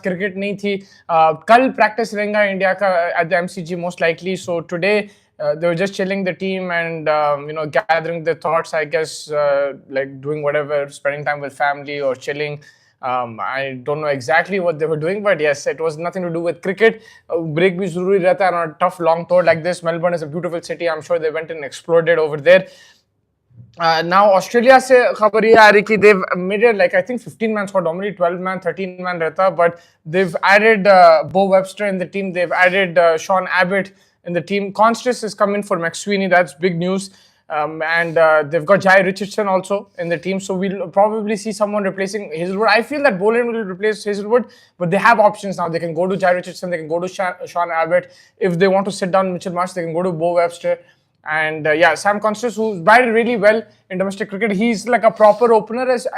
Cricket नहीं थी. कल प्रैक्टिस रहेगा इंडिया का at the MCG most likely. So today they were just chilling the team and gathering their thoughts, I guess, like doing whatever, spending time with family or chilling. I don't know exactly what they were doing, but yes, it was nothing to do with cricket. Break bhi zaruri rehta है on a tough long tour like this. Melbourne is a beautiful city. I'm sure they went and exploded over there. Now Australia से खबर ये आ रही कि they've made it like I think 15 man squad, normally 12 man 13 man रहता, but they've added Bo Webster in the team. They've added Sean Abbott in the team. Constas is coming for McSweeney. That's big news. And they've got Jai Richardson also in the team, so we'll probably see someone replacing Hazelwood. I feel that Boland will replace Hazelwood, but they have options now. They can go to Jai Richardson, they can go to Sean Abbott. If they want to sit down Mitchell Marsh, they can go to Bo Webster. And Sam Constas, who's batted really well in domestic cricket, he's like a proper opener as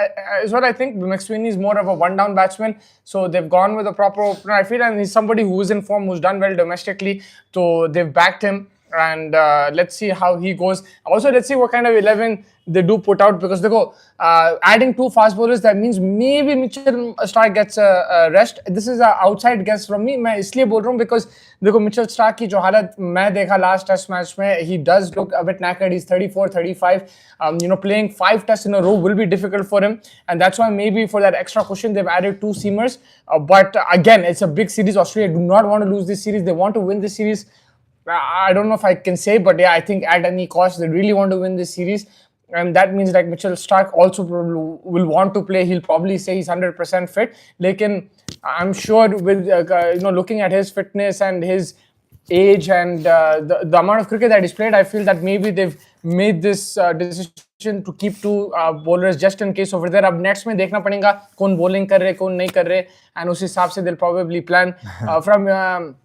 well. I think McSweeney is more of a one-down batsman, so they've gone with a proper opener, I feel, and he's somebody who's in form, who's done well domestically, so they've backed him. And let's see how he goes. Also, let's see what kind of 11 they do put out, because they go adding 2 fast bowlers, that means maybe Mitchell Starc gets a rest. This is an outside guess from me. मैं इसलिए बोल रहा हूँ because देखो Mitchell Starc की जो हालत मैं देखा last test match में, he does look a bit knackered. He's 34, 35. Playing 5 tests in a row will be difficult for him, and that's why maybe for that extra cushion they've added 2 seamers. But again, it's a big series. Australia do not want to lose this series. They want to win this series. I don't know if I can say, but yeah, I think at any cost they really want to win this series, and that means like Mitchell Starc also will want to play. He'll probably say he's 100% fit. Lekin I'm sure with looking at his fitness and his age and the amount of cricket that he's played, I feel that maybe they've made this decision to keep 2 bowlers just in case over there. अब next में देखना पड़ेगा कौन bowling कर रहे कौन नहीं कर रहे, and उस हिसाब से they'll probably plan from.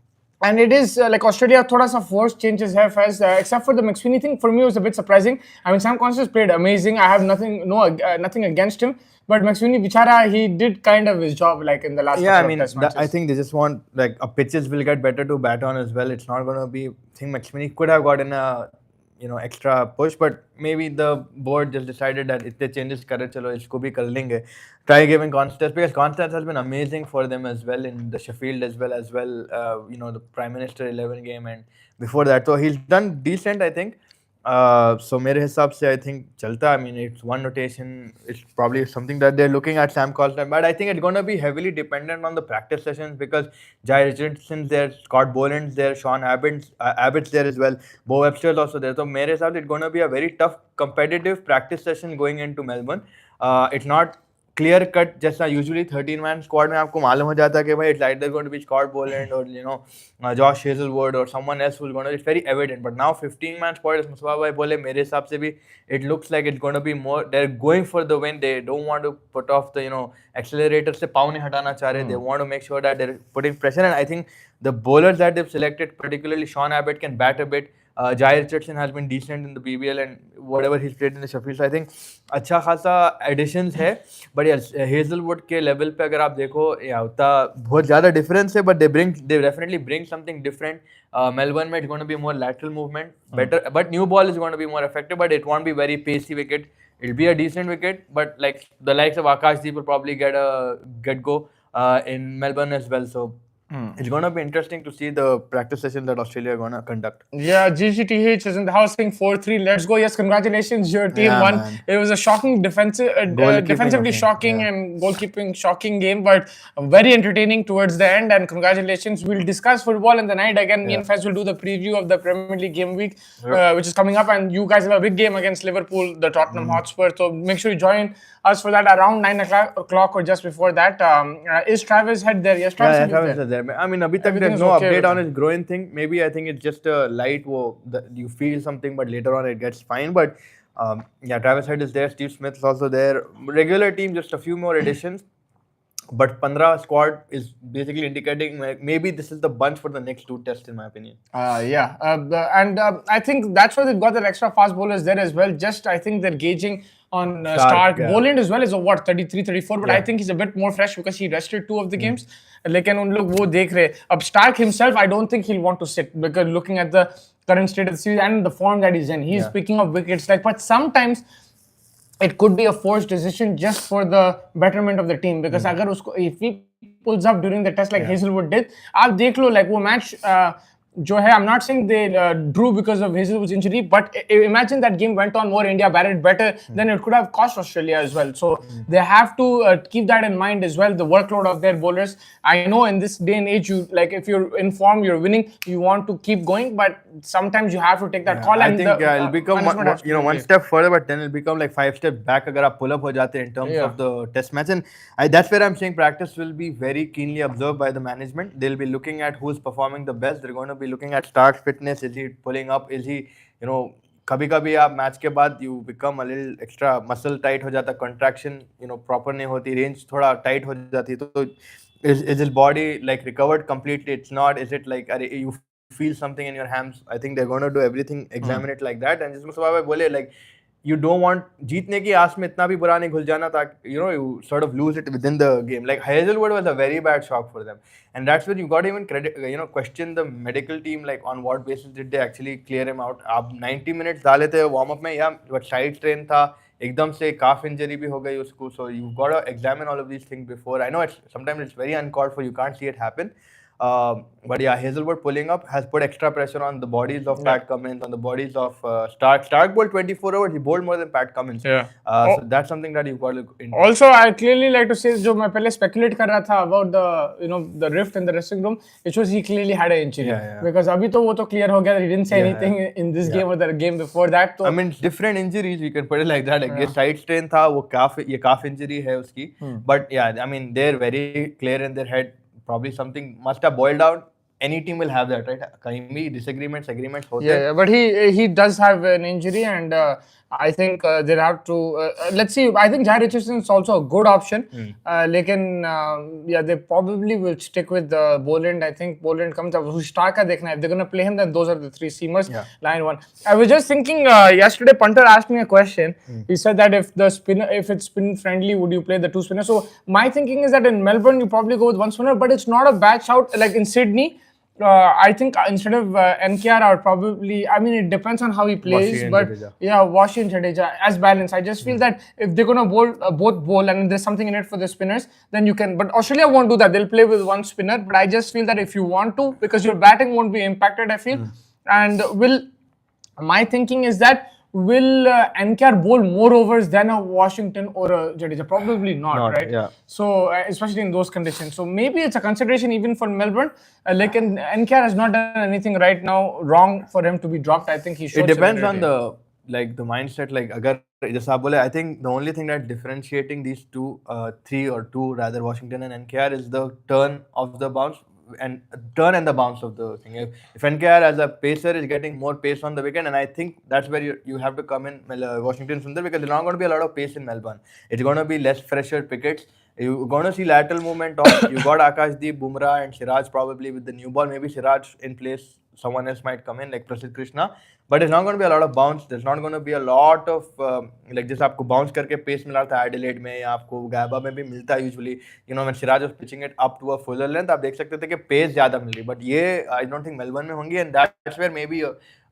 And it is like Australia, thoda sa forced changes hai Faiz, except for the McSweeney thing. For me, it was a bit surprising. I mean, Sam Constas played amazing. I have nothing against him. But McSweeney, bichara, he did kind of his job like in the last couple of test matches. I think they just want like pitches will get better to bat on as well. It's not going to be. I think McSweeney could have gotten a extra push, but maybe the board just decided that itne changes kare chalo isko bhi kar lenge. Try giving Constas, because Constas has been amazing for them as well in the Sheffield as well. The Prime Minister 11 game and before that, so he's done decent, I think. So मेरे हिसाब से I think चलता. I mean, it's one rotation. It's probably something that they're looking at Sam Constas, but I think it's going to be heavily dependent on the practice sessions, because Jai Richardson's there, Scott Boland's there, Sean Abbott's there as well, Bo Webster's also there. So मेरे हिसाब से it's going to be a very tough competitive practice session going into Melbourne. It's not clear cut जैसा usually 13 man squad में आपको मालूम हो जाता है कि भाई it's either going to be Scott Boland or Josh Hazelwood or someone else who's going to, it's very evident. But now 15 man squad, as Mustafa bhai बोले, मेरे हिसाब से भी it looks like it's going to be more, they're going for the win. They don't want to put off the accelerator से पाँव नहीं हटाना चाह रहे. They want to make sure that they're putting pressure, and I think the bowlers that they've selected, particularly Sean Abbott, can bat a bit. Jai Richardson has been decent in the BBL and whatever he's played in the Sheffield. So I think अच्छा खासा additions है. But yes, Hazelwood के level पे अगर आप देखो, उतना बहुत ज़्यादा difference है. But they definitely bring something different. Melbourne में it's going to be more lateral movement, better. But new ball is going to be more effective. But it won't be very pacey wicket. It'll be a decent wicket. But like the likes of Akashdeep will probably get go in Melbourne as well. So. It's going to be interesting to see the practice session that Australia are going to conduct. Yeah, GGTH is in the house saying 4-3. Let's go. Yes, congratulations. Your team won. Man. It was a shocking defensively shocking and goalkeeping shocking game, but very entertaining towards the end. And congratulations. We'll discuss football in the night. Again, me and Faiz will do the preview of the Premier League game week, which is coming up. And you guys have a big game against Liverpool, the Tottenham Hotspur. So make sure you join us for that around 9 o'clock or just before that. Is Travis Head there? Yes, Travis is there. I mean, abhi tak there's no update on his groin thing. Maybe I think it's just a light, you feel something, but later on it gets fine. But Travis Head is there. Steve Smith is also there. Regular team, just a few more additions. But 15 squad is basically indicating maybe this is the bunch for the next 2 tests, in my opinion. I think that's why they've got their extra fast bowlers there as well. Just I think they're gauging on Starc. Boland as well is 33, 34, but I think he's a bit more fresh because he rested 2 of the games. लेकिन उन लोग वो देख रहे. अब Starc himself, I don't think he'll want to sit, because looking at the current state of the series and the form that he's in, he's picking up wickets. But sometimes it could be a forced decision just for the betterment of the team, because अगर उसको if he pulls up during the test like Hazelwood did. आप देख लो like वो match जो है, I'm not saying they drew because of Hazelwood's injury, but imagine that game went on more, India batted better, then it could have cost Australia as well. So they have to keep that in mind as well, the workload of their bowlers. I know in this day and age, you like if you're in form, you're winning, you want to keep going, but sometimes you have to take that call. I and think the, it'll become one step further, but then it'll become like 5 steps back अगर आप pull up हो जाते हैं in terms of the test match. And that's where I'm saying practice will be very keenly observed by the management. They'll be looking at who's performing the best. They're going to be looking at Stark's fitness. Is he pulling up? Is he, कभी-कभी आप match के बाद you become a little extra muscle tight हो जाता, contraction proper नहीं होती, range थोड़ा tight हो जाती, तो is his body like recovered completely? It's not. Is it like you feel something in your hands? I think they're going to do everything, examine it like that. And जिसमें सुबह बोले like you don't want जीतने की आस में इतना भी बुरा नहीं घुल जाना ताकि you sort of lose it within the game. Like Hazelwood was a very bad shock for them, and that's where you got to even credit question the medical team, like on what basis did they actually clear him out. आप 90 minutes डाले थे warm up में, या what side strain था, एकदम से calf injury भी हो गई उसको. So you got to examine all of these things before. I know sometimes it's very uncalled for, you can't see it happen. But yeah, Hazelwood pulling up has put extra pressure on the bodies of Pat Cummins, on the bodies of Stark. Stark bowled 24 overs. He bowled more than Pat Cummins. So that's something that you've got to look into. Also, I clearly like to say, जो मैं पहले speculate कर रहा था about the rift in the dressing room, it shows he clearly had an injury. Because अभी तो वो तो clear हो गया, he didn't say anything in this game or the game before that. तो I mean, different injuries, we can put it like that. Like ये side strain था, वो calf injury है उसकी. But yeah, I mean, they're very clear in their head. Probably something must have boiled out. Any team will have that, right? कहीं भी disagreements, agreements होते हैं. Yeah, but he does have an injury, and I think they'll have to. Let's see. I think Jai Richardson is also a good option. लेकिन yeah, they probably will stick with Boland. I think Boland comes up. Who's Stark का देखना है. If they're gonna play him, then those are the three seamers. Line one. I was just thinking. Yesterday, Punter asked me a question. He said that if it's spin friendly, would you play the two spinners? So my thinking is that in Melbourne, you probably go with one spinner, but it's not a bad shout. Like in Sydney. I think instead of NKR, I would probably. I mean, it depends on how he plays, but Washi and Jadeja as balance. I just feel that if they're gonna both bowl, and there's something in it for the spinners, then you can. But Australia won't do that. They'll play with one spinner. But I just feel that if you want to, because your batting won't be impacted, I feel, and my thinking is that. Will NKR bowl more overs than a Washington or a Jadeja? Probably not, right? Yeah. So, especially in those conditions. So, maybe it's a consideration even for Melbourne. Like NKR has not done anything right now wrong for him to be dropped. I think he should. It depends on the mindset. Like, agar जैसा आप बोले, I think the only thing that differentiating these three or two rather, Washington and NKR is the turn of the bounce. And the bounce of the thing. If NKR as a pacer is getting more pace on the wicket, and I think that's where you have to come in Washington Sundar, because there's not going to be a lot of pace in Melbourne. It's going to be less fresher wickets. You're going to see lateral movement off. You got Akashdeep, Bumrah, and Siraj probably with the new ball. Maybe Siraj in place. Someone else might come in like Prasidh Krishna, but it's not going to be a lot of bounce. There's not going to be a lot of like जैसे आपको bounce करके pace मिला था Adelaide में, या आपको Gabba में भी मिलता है usually. When Siraj was pitching it up to a fuller length, आप देख सकते थे कि pace ज़्यादा मिल रही. But ये I don't think Melbourne में होंगी, and that's where maybe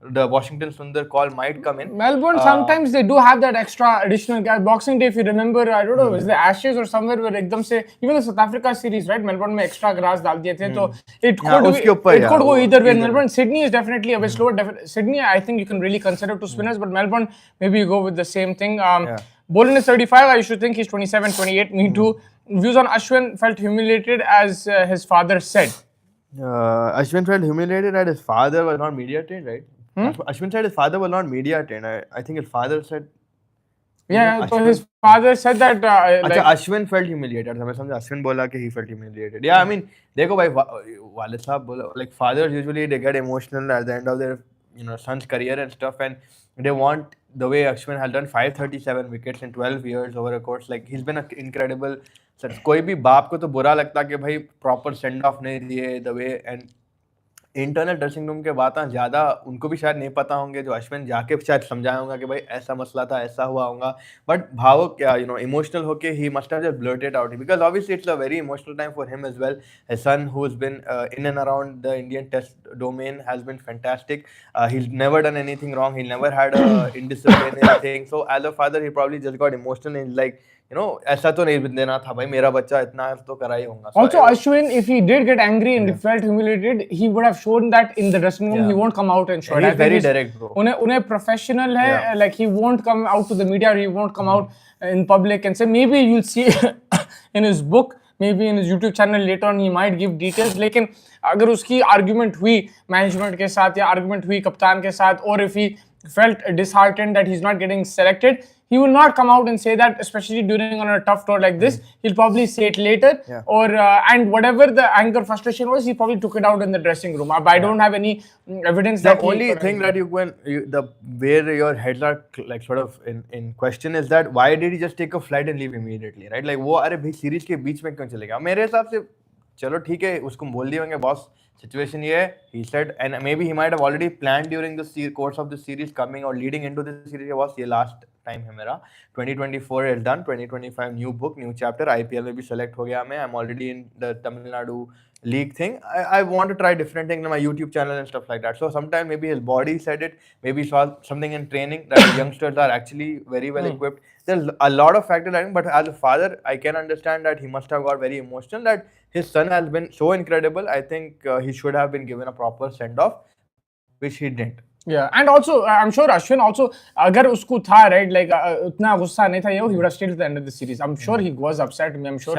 the Washington Sundar call might come in. Melbourne sometimes they do have that extra additional guy. Boxing Day, if you remember, I don't know, was the Ashes or somewhere where एकदम से even the South Africa series, right? Melbourne में extra grass डाल दिए थे, so it could go either way. Melbourne, Sydney is definitely a bit slower. Sydney, I think you can really consider two spinners, but Melbourne maybe you go with the same thing. Boland is 35. I should think he's 27, 28. Me too. Views on Ashwin felt humiliated as his father said. Ashwin felt humiliated that his father was not media trained, right? Ashwin said his father was not media trained. I think his father said. Yeah, so his father said that. Ashwin felt humiliated. मैं समझा Ashwin बोला कि he felt humiliated. Yeah, I mean, देखो भाई, वालिद साहब बोला, like fathers usually they get emotional at the end of their son's career and stuff, and they want the way Ashwin has done 537 wickets in 12 years over a course. Like he's been an incredible. कोई भी बाप को तो बुरा लगता कि भाई proper send off नहीं दिए the way, and internal dressing room के बातें ज़्यादा उनको भी शायद नहीं पता होंगे, जो अश्विन जाके शायद समझाया होगा कि भाई ऐसा मसला था, ऐसा हुआ होगा, बट भावुक क्या इमोशनल होके he must have just blurted out, because obviously it's a very emotional time for him as well. His son, who's been in and around the Indian test domain, has been fantastic. He's never done anything wrong. He never had a indisciplinary thing. So as a father, he probably just got emotional and like ऐसा तो नहीं देना था भाई, मेरा बच्चा इतना तो करा ही होगा. Also, Ashwin, if he did get angry and felt humiliated, he would have shown that in the dressing room. He won't come out and show it. He's very direct, bro. उन्हें professional है, like he won't come out to the media, or he won't come out in public and say. Maybe you'll see in his book, maybe in his YouTube channel later on, he might give details. लेकिन अगर उसकी argument हुई management के साथ या argument हुई कप्तान के साथ, or if he felt disheartened that he's not getting selected, he will not come out and say that, especially during on a tough tour like this. He'll probably say it later, or and whatever the anger, frustration was, he probably took it out in the dressing room. I don't have any evidence. The only thing that where your heads are like sort of in question is that why did he just take a flight and leave immediately, right? Like वो अरे भाई series के बीच में क्यों चले गया? मेरे हिसाब से चलो ठीक है, उसको बोल दिए होंगे boss situation here, he said, and maybe he might have already planned during the course of the series coming or leading into the series. Was ये last time है मेरा 2024 is done, 2025 new book, new chapter, IPL में भी select हो गया मैं, I'm already in the Tamil Nadu league thing. I want to try different things on my YouTube channel and stuff like that. So sometimes maybe his body said it, maybe he saw something in training that youngsters are actually very well equipped. There's a lot of factors, but as a father, I can understand that he must have got very emotional that his son has been so incredible. I think he should have been given a proper send-off, which he didn't. Yeah, and also I'm sure Ashwin also, अगर उसको था right, like उतना गुस्सा नहीं था, he would have stayed to the end of the series. I'm sure he was upset. I'm sure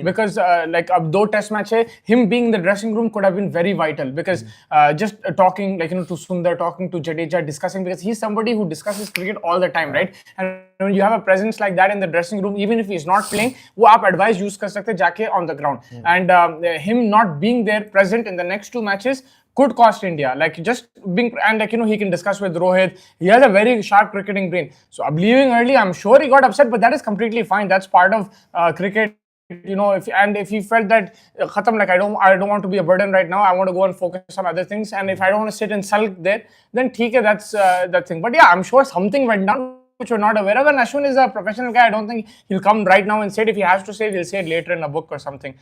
because like अब दो test match है, him being in the dressing room could have been very vital because just talking like to Sundar, talking to Jadeja, discussing, because he's somebody who discusses cricket all the time, right? And when you have a presence like that in the dressing room, even if he's not playing, वो आप advice use कर सकते जाके on the ground. And him not being there present in the next two matches could cost India. Like just being, and like he can discuss with Rohit. He has a very sharp cricketing brain. So leaving early, I'm sure he got upset, but that is completely fine. That's part of cricket. If he felt that khatam, like I don't want to be a burden right now. I want to go and focus on other things. And if I don't want to sit and sulk there, then theek hai, that's that thing. But yeah, I'm sure something went down which we're not aware of. And Ashwin is a professional guy. I don't think he'll come right now and say it. If he has to say it, he'll say it later in a book or something.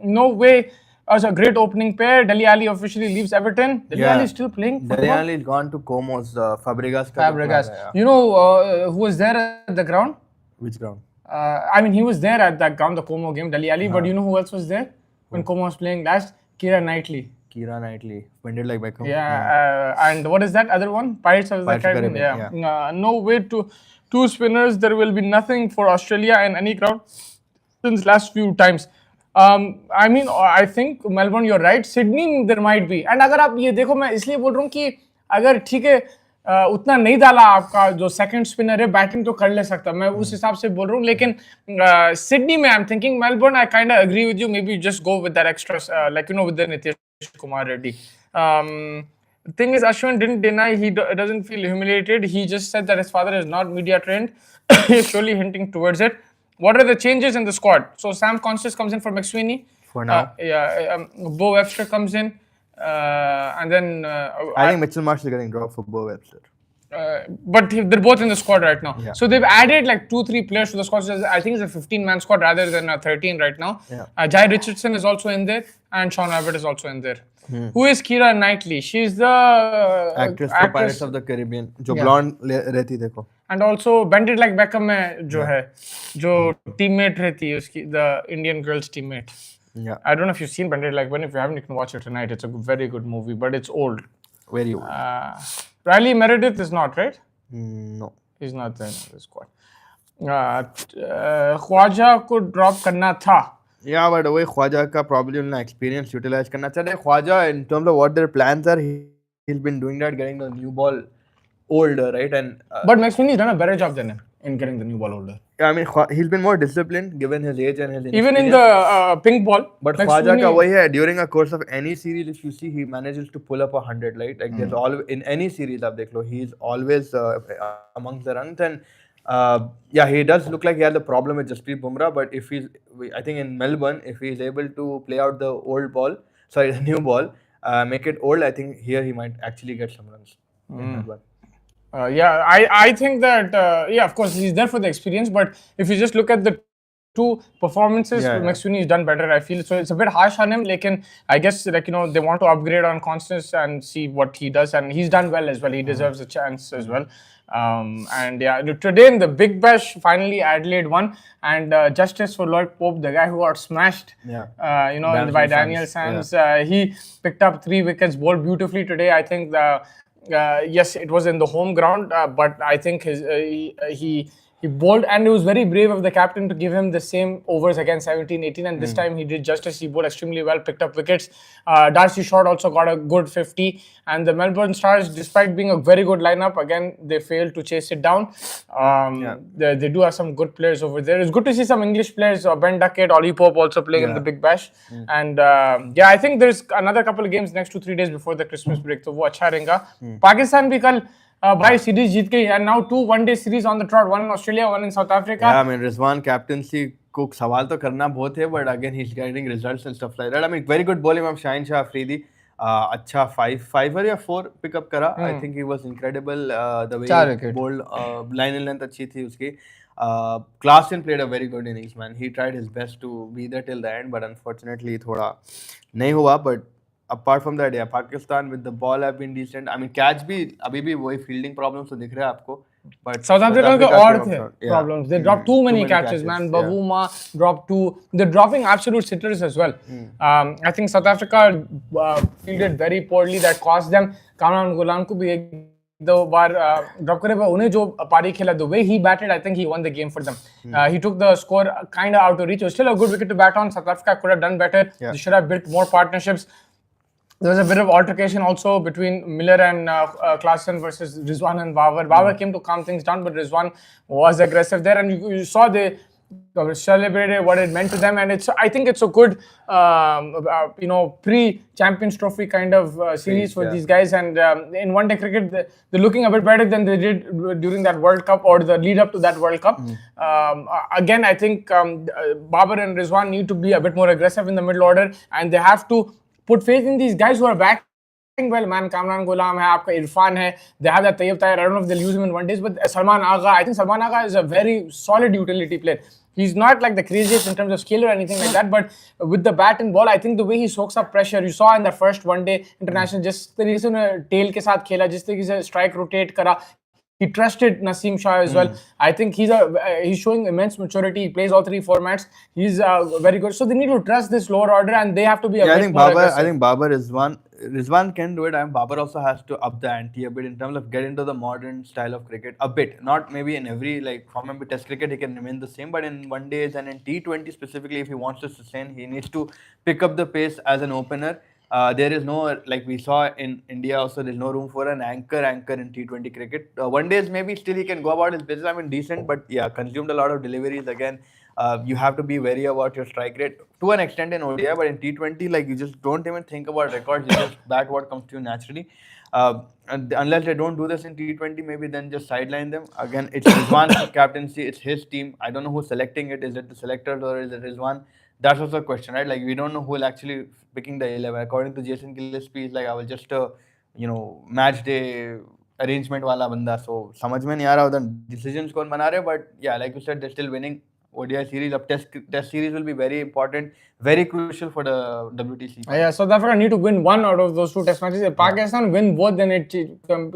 No way. As a great opening pair. Dele Alli officially leaves Everton. Dele Alli is still playing football. Dele Alli is gone to Como's. Fabregas. You know who was there at the ground? Which ground? I mean, he was there at that ground, the Como game, Dele Alli. But you know who else was there when Como was playing last? Keira Knightley. Bended like Beckham. Yeah. And what is that other one? Pirates of the Caribbean. Yeah. No way to two spinners. There will be nothing for Australia in any ground since last few times. I mean, I think Melbourne, you're right. Sydney, there might be. And अगर आप ये देखो, मैं इसलिए बोल रहा हूँ कि अगर ठीक है उतना नहीं डाला आपका जो सेकंड स्पिनर है, बैटिंग तो कर ले सकता, मैं उस हिसाब से बोल रहा हूँ. लेकिन सिडनी में I am thinking Melbourne, I kind of agree with you, maybe just go with that extra like with the Nitish Kumar Reddy. Thing is, Ashwin didn't deny he doesn't feel humiliated. He just said that his father is not media trained. He's surely hinting towards it. What are the changes in the squad? So Sam Constance comes in for McSweeney. For now. Bo Webster comes in. And then... I think Mitchell Marsh is getting dropped for Bo Webster. But they're both in the squad right now. Yeah. So they've added like 2-3 players to the squad. So I think it's a 15-man squad rather than a 13 right now. Yeah. Jai Richardson is also in there. And Sean Abbott is also in there. Who is Keira Knightley? She's the actress for Pirates of the Caribbean. जो blonde रहती देखो. And also Bended Like Beckham में जो है, जो teammate रहती है उसकी, the Indian girl's teammate. Yeah. I don't know if you've seen Bended Like Beckham. If you haven't, you can watch it tonight. It's a very good movie, but it's old. Very old. Riley Meredith is not, right? No. He's not there in the squad. Khwaja को drop करना था. Yeah, but वही ख्वाजा का probably उन्हें experience utilize करना चाहिए. Khwaja in terms of what their plans are, he's been doing that, getting the new ball older, right? And but McSweeney's done a better job than him in getting the new ball older. Yeah, I mean he's been more disciplined given his age and his experience. Even in the pink ball. But Khwaja का वही है, during a course of any series, if you see, he manages to pull up 100, right? Like there's all in any series आप देख लो, he's always amongst the runs. And yeah, he does look like he has a problem with Jasprit Bumrah, but if I think in Melbourne, if he's able to play out the the new ball, make it old, I think here he might actually get some runs in Melbourne. I think that, of course, he's there for the experience, but if you just look at the two performances, McSweeney's done better, I feel. So it's a bit harsh on him. I guess they want to upgrade on Constance and see what he does, and he's done well as well. He deserves a chance as well. And yeah, today in the Big Bash, finally Adelaide won, and justice for Lloyd Pope, the guy who got smashed, by Daniel Sands. He picked up 3 wickets, bowled beautifully today. I think yes, it was in the home ground, but I think he bowled, and it was very brave of the captain to give him the same overs against 17, 18, and this time he did justice. He bowled extremely well, picked up wickets. Darcy Short also got a good 50, and the Melbourne Stars, despite being a very good lineup, again, they failed to chase it down. They do have some good players over there. It's good to see some English players, Ben Duckett, Ollie Pope also playing in the Big Bash. And I think there's another couple of games next 2-3 days before the Christmas break, so वो अच्छा रहेगा. Pakistan भी कल भाई series जीत गई, and now 2 one-day series on the trot, one in Australia, one in South Africa. Yeah, I mean, Rizwan captaincy को सवाल तो करना बहुत है, but again he's getting results and stuff like that. I mean, very good bowling of Shaheen Shah Afridi. अच्छा 5 या 4 pickup करा. I think he was incredible. The way he bowled, line and length अच्छी थी उसकी. Klaasen played a very good innings, man. He tried his best to be there till the end, but unfortunately थोड़ा नहीं हुआ. But apart from that, Pakistan with the ball have been decent. I mean, catch भी अभी भी वही fielding problems तो दिख रहा है आपको. But South Africa के और थे problems. They dropped too many catches, man. Bavuma dropped 2. They're dropping absolute sitters as well. I think South Africa fielded very poorly. That cost them. Kamran Ghulam को भी एक दो बार ड्रॉप करे, उन्हें जो पारी खेला, the way he batted, I think he won the game for them. He took the score kind of out of reach. It was still a good wicket to bat on. South Africa could have done better. They should have built more partnerships. There was a bit of altercation also between Miller and Klaasen versus Rizwan and Babar. Babar came to calm things down, but Rizwan was aggressive there, and you saw they celebrated what it meant to them. And I think it's a good, pre-Champions Trophy kind of series for these guys. And in one-day cricket, they're looking a bit better than they did during that World Cup or the lead-up to that World Cup. Again, I think Babar and Rizwan need to be a bit more aggressive in the middle order, and they have to put faith in these guys who are batting well, man. Kamran Ghulam hai, aapka Irfan hai. They have that Tayyib Tahir. I don't know if they'll use him in one days, but Salman Agha, I think Salman Agha is a very solid utility player. He's not like the craziest in terms of skill or anything like that, but with the bat and ball, I think the way he soaks up pressure, you saw in the first one-day international, जिस तरीके से उन्हें tail के साथ खेला, जिस तरीके से strike rotate करा, he trusted Naseem Shah as well. I think he's showing immense maturity. He plays all 3 formats. He's very good. So they need to trust this lower order, and they have to be a bit more aggressive. I think Babar Rizwan can do it. I mean, Babar also has to up the ante a bit in terms of get into the modern style of cricket a bit. Not maybe in every format of Test cricket he can remain the same, but in one days and in T20 specifically, if he wants to sustain, he needs to pick up the pace as an opener. There is no, like we saw in India also, there's no room for an anchor in T20 cricket. One days maybe still he can go about his business. I mean, decent, but yeah, consumed a lot of deliveries again. You have to be wary about your strike rate to an extent in ODI, but in T20, you just don't even think about records. You just bat what comes to you naturally. And unless they don't do this in T20, maybe then just sideline them. Again, it's Rizwan's captaincy, it's his team. I don't know who's selecting it. Is it the selectors or is it Rizwan? That's also a question, right? We don't know who will actually picking the 11. According to Jason Gillespie, I will just match day arrangement wala banda. So समझ में नहीं आ रहा उधर decisions कौन बना रहे. But yeah, like you said, they're still winning ODI series. Test series will be very important, very crucial for the WTC. Yeah, South Africa need to win one out of those 2 test matches. If Pakistan win both, then it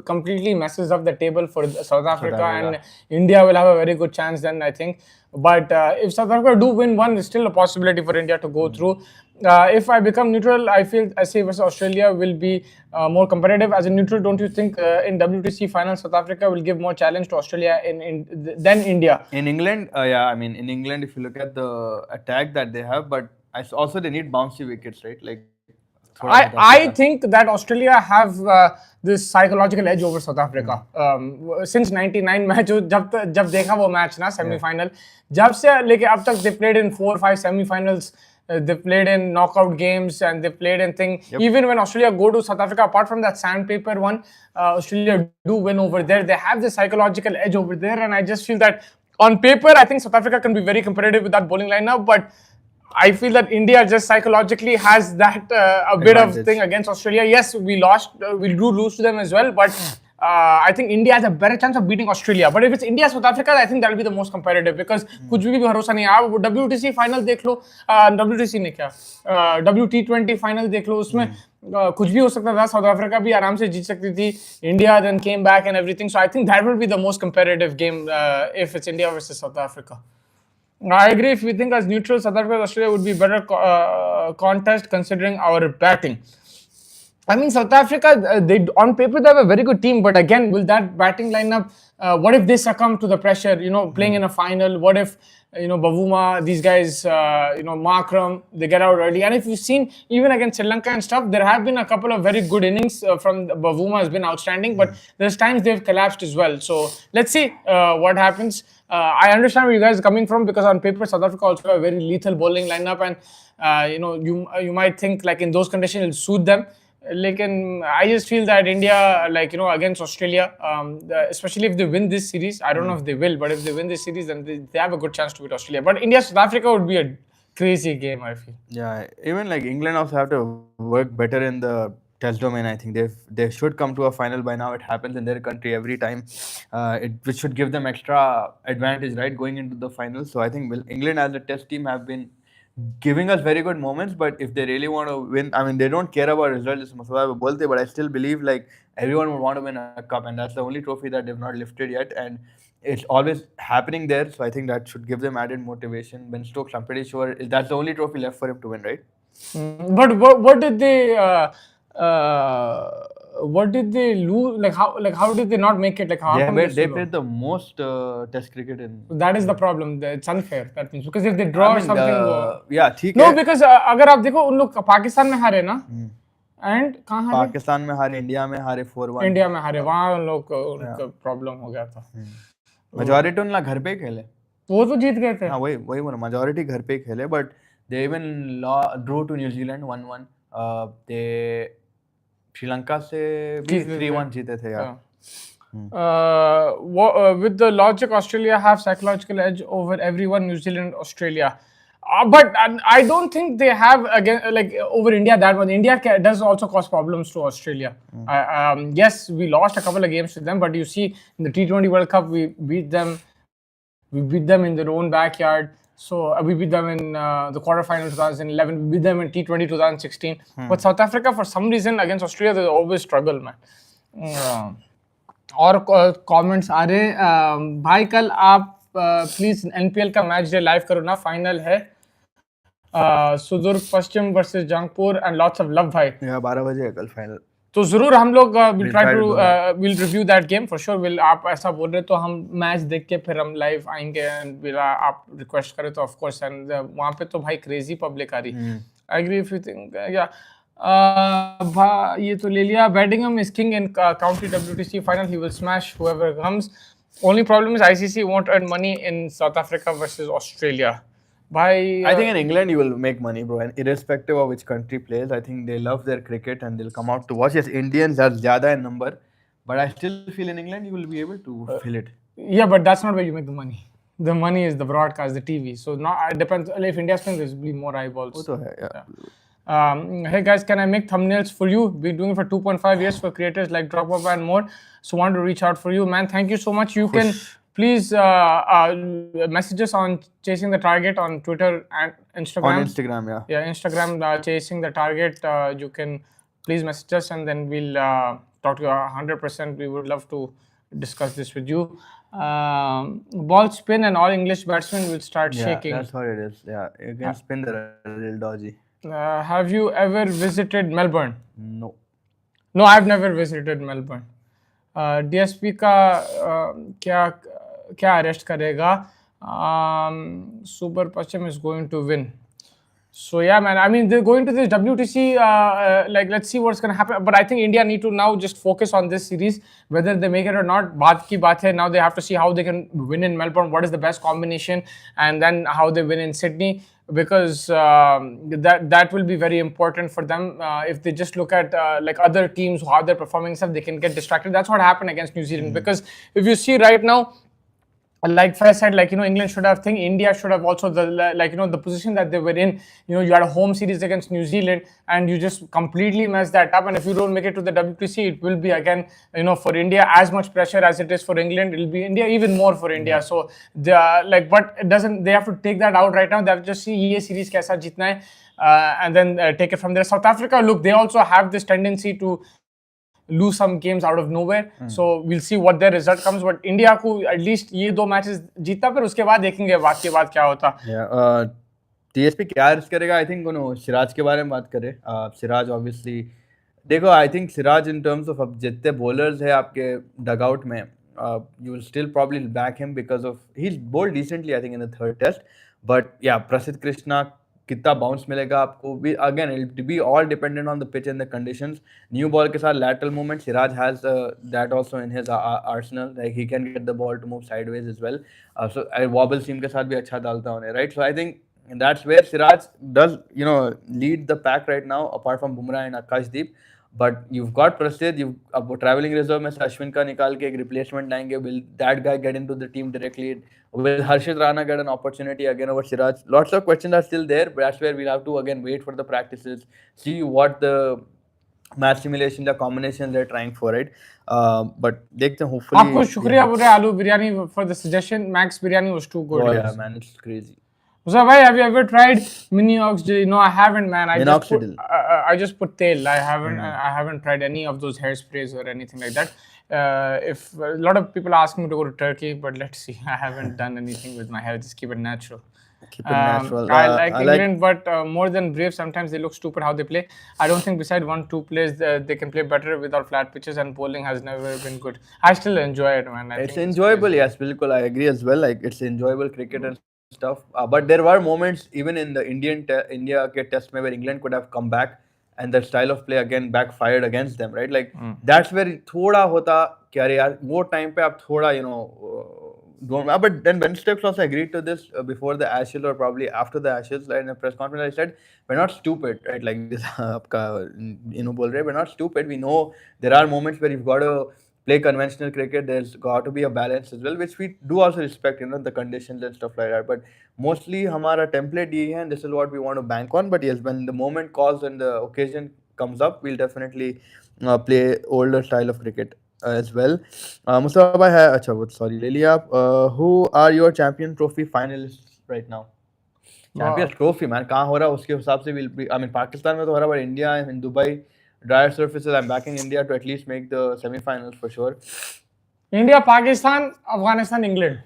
completely messes up the table for South Africa, and India will have a very good chance then, I think. But if South Africa do win one, there's still a possibility for India to go through. If I become neutral, I feel SA versus Australia will be more competitive. As a neutral, don't you think in WTC final South Africa will give more challenge to Australia than India? In England, I mean, in England, if you look at the attack that they have, but also they need bouncy wickets, right? I think that Australia have this psychological edge over South Africa. Since 99 match, जब देखा वो match ना semi-final, जब से लेके अब तक they played in 4 or 5 semi-finals. They played in knockout games and they played in thing. Even when Australia go to South Africa, apart from that sandpaper one, Australia do win over there. They have the psychological edge over there, and I just feel that on paper, I think South Africa can be very competitive with that bowling lineup, but I feel that India just psychologically has that a bit of thing against Australia. Yes, we lost. We do lose to them as well, but I think India has a better chance of beating Australia. But if it's India South Africa, I think that will be the most competitive because कुछ भी भरोसा नहीं है. आप WTC final देख लो, WTC ने क्या, WT20 final देख लो, उसमें कुछ भी हो सकता था. South Africa भी आराम से जीत सकती थी. India then came back and everything. So I think that will be the most competitive game if it's India versus South Africa. I agree. If we think as neutral, South Africa and Australia would be better contest considering our batting. I mean, South Africa, they on paper they have a very good team, but again, will that batting lineup? What if they succumb to the pressure? Playing in a final. What if Bavuma, these guys, Markram, they get out early? And if you've seen even against Sri Lanka and stuff, there have been a couple of very good innings from Bavuma has been outstanding, but there's times they've collapsed as well. So let's see what happens. I understand where you guys are coming from because on paper South Africa also have a very lethal bowling lineup, and you might think like in those conditions it'll suit them. Like, I just feel that India, against Australia, especially if they win this series, I don't know if they will, but if they win this series, then they have a good chance to beat Australia. But India South Africa would be a crazy game, I feel. Yeah, even like England also have to work better in the test domain. I think they should come to a final by now. It happens in their country every time, which should give them extra advantage, right, going into the final. So I think England as a test team have been giving us very good moments, but if they really want to win, I mean, they don't care about results, but I still believe like everyone would want to win a cup, and that's the only trophy that they've not lifted yet, and it's always happening there. So I think that should give them added motivation. Ben Stokes, I'm pretty sure that's the only trophy left for him to win, right? But what did they? What did they lose? How did they not make it? They played the most Test cricket in. That is the problem. It's unfair. That means because if they draw something, yeah, ठीक no, है. because अगर आप देखो उन लोग पाकिस्तान में हारे ना, and कहाँ हारे? पाकिस्तान में हारे, इंडिया में हारे 4-1. इंडिया में हारे, वहाँ उन लोग उनका प्रॉब्लम हो गया था. मेजॉरिटी उन लोग घर पे खेले. वो तो जीत गए थे. हाँ, वही मेजॉरिटी घर पे खेले, but they even drew to New Zealand 1-1. they Sri Lanka से भी 3-1 जीते थे यार. With the logic, Australia have psychological edge over everyone. New Zealand, Australia, but I don't think they have over India that much. India does also cause problems to Australia. Yes, we lost a couple of games to them, but you see in the T20 World Cup we beat them. We beat them in their own backyard. So we beat them in the quarterfinals 2011. We beat them in T20 2016. But South Africa, for some reason, against Australia, they always struggle, man. और comments आ रहे भाई, कल आप please NPL का match day live करो ना, final है Sudur Pashchim versus Janakpur and lots of love भाई. 12 बजे है कल फाइनल. तो जरूर हम लोग will review that game for sure. आप ऐसा बोल रहे तो हम मैच देख के फिर हम लाइव आएंगे एंड आप रिक्वेस्ट करें तो ऑफ कोर्स. एंड वहाँ पे तो भाई क्रेजी पब्लिक आ रही. I agree if you think या ये तो ले लिया. Bedingham is king in county WTC final. He will smash whoever comes. Only problem is ICC won't earn money in South Africa versus Australia. I think in England you will make money, bro, and irrespective of which country plays, I think they love their cricket and they'll come out to watch. Yes, Indians are zyada in number, but I still feel in England you will be able to fill it. Yeah, but that's not where you make the money. The money is the broadcast, the TV. So it depends. If India's playing, there's be more eyeballs. वो तो है, yeah. Hey guys, can I make thumbnails for you? Been doing it for 2.5 years for creators like Dropper and more. So want to reach out for you, man. Thank you so much. You can please message us on Chasing the Target on Twitter and Instagram. On Instagram, yeah. Yeah, Instagram, Chasing the Target. You can please message us and then we'll talk to you 100%. We would love to discuss this with you. Ball spin and all English batsmen will start shaking. That's what it is. Yeah, you can spin the real dodgy. Have you ever visited Melbourne? No. No, I've never visited Melbourne. DSP का क्या arrest करेगा? Super Pacham is going to win. So yeah, man. I mean, they're going to this WTC. Let's see what's gonna happen. But I think India need to now just focus on this series, whether they make it or not. बात की बात है. Now they have to see how they can win in Melbourne. What is the best combination, and then how they win in Sydney. Because that will be very important for them. If they just look at other teams, how they're performing stuff, they can get distracted. That's what happened against New Zealand. Because if you see right now, like Faiz said, like, England should have think India should have also the position that they were in. You had a home series against New Zealand, and you just completely messed that up. And if you don't make it to the WTC, it will be again, for India as much pressure as it is for England. It'll be India even more for India. So but it doesn't. They have to take that out right now. They have to just see ये series कैसा जीतना है, and then take it from there. South Africa, look, they also have this tendency to lose some games out of nowhere. So we'll see what their result comes. But India को at least ये 2 matches जीता, फिर उसके बाद देखेंगे बाद के बाद क्या होता. TSP क्या रिस्क करेगा? आई थिंक सिराज के बारे में बात करें. सिराज ऑब्वियसली देखो, I think Siraj in terms of अब जितने बॉलर्स है आपके डगआउट में, you will still probably back him because of he's bowled decently I think in the third test. But yeah, Prasidh Krishna कितना बाउंस मिलेगा आपको भी, again it be all dependent on the pitch and the conditions. New ball के साथ lateral movement, Siraj has that also in his arsenal, like he can get the ball to move sideways as well. So wobble seam के साथ भी अच्छा डालता उन्हें, right. So I think that's where Siraj does lead the pack right now, apart from Bumrah and Akashdeep. But you've got Prasidh, you've अब traveling reserve में से अश्विन का निकाल के एक replacement लाएंगे. Will that guy get into the team directly? Will Harshit Rana get an opportunity again over Siraj? Lots of questions are still there, but that's where we'll have to again wait for the practices, see what the match simulation, the combinations they're trying for it. But देखते हैं, hopefully. आपको शुक्रिया बुरे आलू biryani for the suggestion. Max biryani was too good. Oh yeah, man, it's crazy. So, bhai, have you ever tried minoxidil? No, I haven't, man. I just put tail. I haven't tried any of those hairsprays or anything like that. If a lot of people ask me to go to Turkey, but let's see. I haven't done anything with my hair. Just keep it natural. Keep it natural. I like England, but more than brave, sometimes they look stupid how they play. I don't think beside 1-2 players they can play better without flat pitches, and bowling has never been good. I still enjoy it, man. It's enjoyable, yes, bilkul. I agree as well. Like, it's enjoyable cricket and stuff. But there were moments even in the India के test में where England could have come back and the style of play again backfired against them, right? Like that's where थोड़ा होता कि अरे यार वो time पे आप थोड़ा don't. But then Ben Stokes also agreed to this before the Ashes or probably after the Ashes. Like, in a press conference, I said we're not stupid, right? Like this आपका बोल रहे, we're not stupid. We know there are moments where you've got to play conventional cricket. There's got to be a balance as well, which we do also respect, the conditions and stuff like that. But mostly हमारा template ये है, and this is what we want to bank on. But yes, when the moment calls and the occasion comes up, we'll definitely play older style of cricket as well. Mustafa bhai है, अच्छा वो sorry ले लिया आप. Who are your champion trophy finalists right now? Champions trophy, man, कहाँ हो रहा है उसके हिसाब से will be. I mean Pakistan में तो हो रहा है, but India and Dubai drier surfaces, I'm backing India to at least make the semi-finals for sure. India, Pakistan, Afghanistan, England.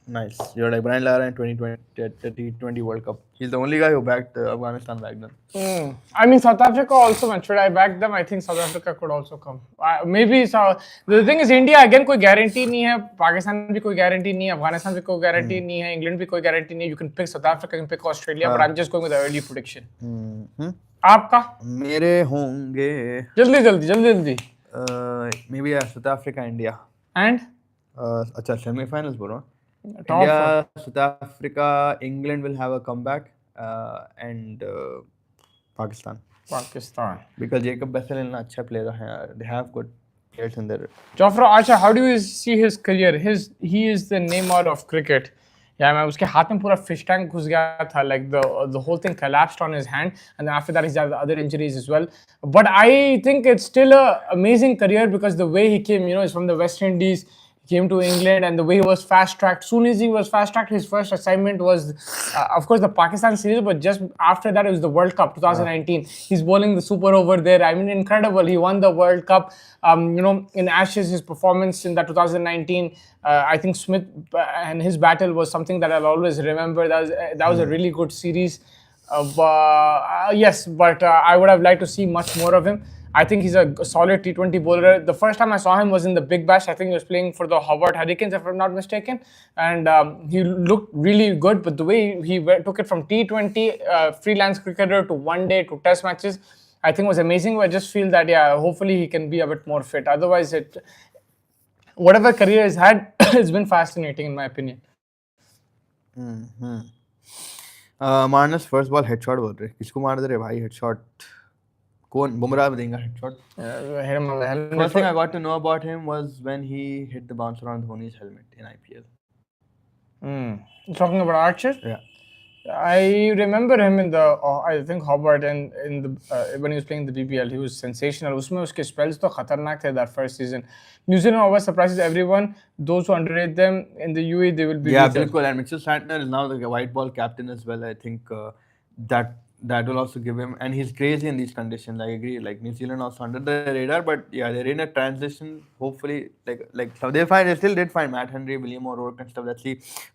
Nice. You're like Brian Lara in 2020 World Cup. He's the only guy who backed Afghanistan back then. I mean, South Africa also, man. Should I back them? I think South Africa could also come. Maybe the thing is, India again कोई guarantee नहीं है, Pakistan भी कोई guarantee नहीं है, Afghanistan भी कोई guarantee नहीं है, England भी कोई guarantee नहीं है. You can pick South Africa, you can pick Australia, but I'm just going with the early prediction. आपका? मेरे होंगे जल्दी. Maybe South Africa, India. And? अच्छा semi-finals बोलो. India, South Africa, England will have a comeback, and Pakistan. Because Jacob Bessel is an अच्छा player है. They have good players in there. Jofra, Acha, how do you see his career? He is the Neymar of cricket. Yeah, man, उसके हाथ में पूरा fish tank घुस गया था. Like the whole thing collapsed on his hand, and then after that he's had other injuries as well. But I think it's still an amazing career because the way he came, he's from the West Indies. Came to England, and the way he was fast-tracked. Soon as he was fast-tracked, his first assignment was, of course, the Pakistan series, but just after that, it was the World Cup 2019. He's bowling the super over there. I mean, incredible. He won the World Cup. In Ashes, his performance in that 2019, I think Smith and his battle was something that I'll always remember. That was a really good series. Yes, but I would have liked to see much more of him. I think he's a solid T20 bowler. The first time I saw him was in the Big Bash. I think he was playing for the Hobart Hurricanes, if I'm not mistaken. And he looked really good. But the way he took it from T20 freelance cricketer to one day to test matches, I think was amazing. I just feel that, hopefully he can be a bit more fit. Otherwise, whatever career he's had, it's been fascinating in my opinion. Marnus first ball headshot बोल रहे, किसको मार दे रहे भाई headshot? कौन? बुमराह देगा headshot. First thing I got to know about him was when he hit the bouncer on Dhoni's helmet in IPL. Talking about Archer, Yeah. I remember him in the I think Hobart and in the when he was playing the BBL, he was sensational. उसमें उसके spells तो खतरनाक थे that first season. New Zealand always surprises everyone. Those who underrate them in the UAE, they will be Yeah, lethal. bilkul. And Mitchell Santner is now the white ball captain as well. I think that will also give him, and he's crazy in these conditions. I agree. Like New Zealand also under the radar, but yeah, they're in a transition. Hopefully, like so they still did find Matt Henry, William O'Rourke and stuff. Let's see,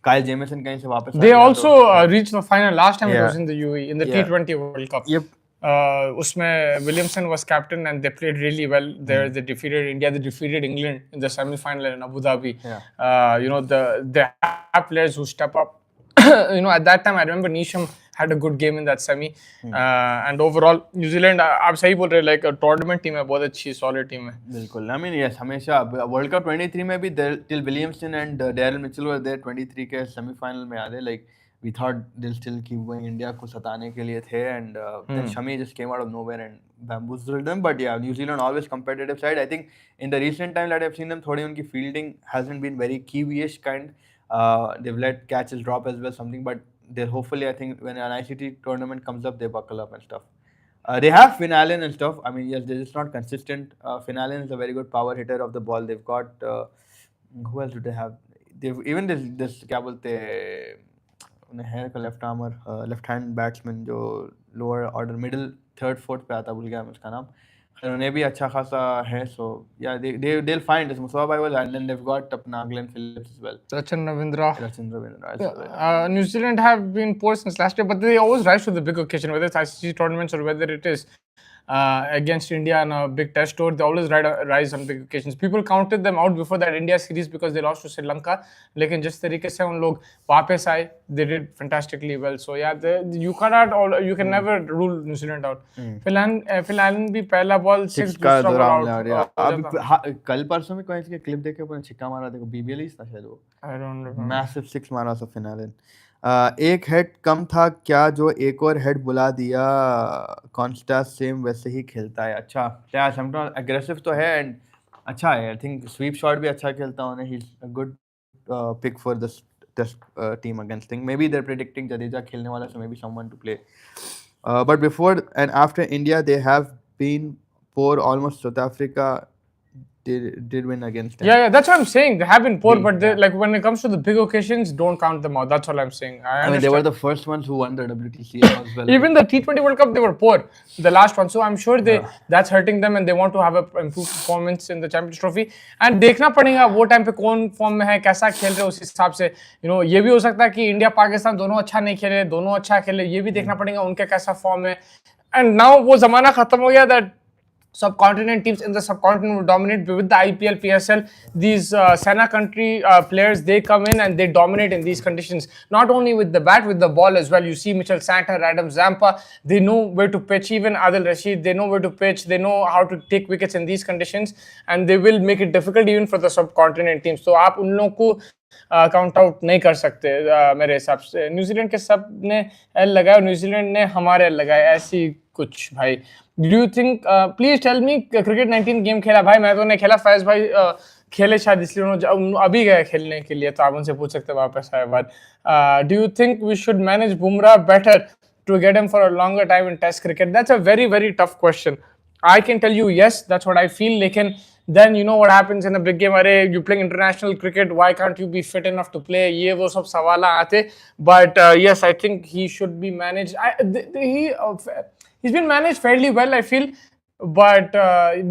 Kyle Jamieson कहीं से वापस आ They गया also तो reached the final last time. It Yeah. was in the UAE in the Yeah. T20 World Cup. Yep. उसमें Williamson was captain and they played really well. There they defeated India. They defeated England in the semi-final in Abu Dhabi. Yeah. They have players who step up. At that time I remember Neesham had a good game in that semi. And overall New Zealand आप सही बोल रहे like a tournament team है, बहुत अच्छी solid team है. बिल्कुल. I mean yes, हमेशा World Cup 23 में भी till Williamson and Daryl Mitchell were there 23 के semi-final में आते. Like we thought they'll still keep going. India को सताने के लिए थे and then Shami just came out of nowhere and bamboozled them. But yeah, New Zealand always competitive side. I think in the recent time that I've seen them, थोड़ी उनकी fielding hasn't been very Kiwi-ish kind. They've let catches drop as well, something, but they're hopefully, I think, when an ICT tournament comes up, they buckle up and stuff. They have Finn Allen and stuff. I mean, yes, they're just not consistent. Finn Allen is a very good power hitter of the ball. They've got who else do they have? They've even this क्या बोलते उन्हें है का left hand batsman जो lower order middle third fourth पे आता भूल गया मैं उसका नाम. उन्हें भी अच्छा खासा है. So yeah, they'll find this Mustafa Baiwal and then they've got अपना Glenn Phillips as well. Rachan Ravindra. As well. New Zealand have been poor since last year, but they always rise to the big occasion, whether it's ICC tournaments or whether it is against India in a big test tour. They always rise on big occasions. People counted them out before that India series because they lost to Sri Lanka. लेकिन जिस तरीके से उन लोग वापस आए, they did fantastically well. So yeah, you can never rule New Zealand out. Phil Allen भी पहला बॉल सिक्स दूसरा बॉल आउट. अब कल परसों में कोई इसके क्लिप देखे अपने छिक्का मारा देखो BBL ही था शायद वो. I don't remember. Massive six मारा था Finn Allen. एक हेड कम था क्या जो एक और हेड बुला दिया. कॉन्स्टा सेम वैसे ही खेलता है. अच्छा क्या समटाइम्स एग्रेसिव तो है एंड अच्छा है. आई थिंक स्वीप शॉट भी अच्छा खेलता है. He is a good pick for this team against thing. Maybe they are predicting Jadeja खेलने वाला, so maybe someone to play. But before and after India they have been poor. Almost South Africa did win against them. Yeah, that's what I'm saying. They have been poor, but like when it comes to the big occasions, don't count them out. That's all I'm saying. I mean, they were the first ones who won the WTC as well. Even the T20 World Cup, they were poor, the last one. So I'm sure that's hurting them, and they want to have a improved performance in the Champions Trophy. And देखना पड़ेगा वो time पे कौन form में है, कैसा खेल रहे हैं, उस हिसाब से ये भी हो सकता है कि इंडिया पाकिस्तान दोनों अच्छा नहीं खेले, दोनों अच्छा खेले, ये भी देखना पड़ेगा उनका कैसा फॉर्म है. And now वो जमाना खत्म हो गया that subcontinent teams in the subcontinent will dominate with the IPL, PSL. These Sena country players, they come in and they dominate in these conditions. Not only with the bat, with the ball as well. You see Mitchell Santner, Adam Zampa, they know where to pitch. Even Adil Rashid, they know where to pitch. They know how to take wickets in these conditions, and they will make it difficult even for the subcontinent teams. So आप उन लोगों को count out नहीं कर सकते मेरे हिसाब से. न्यूजीलैंड के सब ने एल लगाया और न्यूजीलैंड ने हमारे एल लगाए, ऐसी कुछ भाई. Do you think please tell me, cricket 19 game खेला भाई, मैं तो नहीं खेला. फैज भाई खेले शायद, इसलिए उन्होंने अभी गए खेलने के लिए, तो आप उनसे पूछ सकते वापस आए बाद. Do you think we should manage Bumrah better to get him for a longer time in test cricket? That's a very, very tough question. I can tell you yes, that's what I feel. Lekin then you know what happens in a big game. Arey, you're playing international cricket, why can't you be fit enough to play? Ye wo sab sawala aate. But yes, I think he should be managed. He's been managed fairly well, I feel. But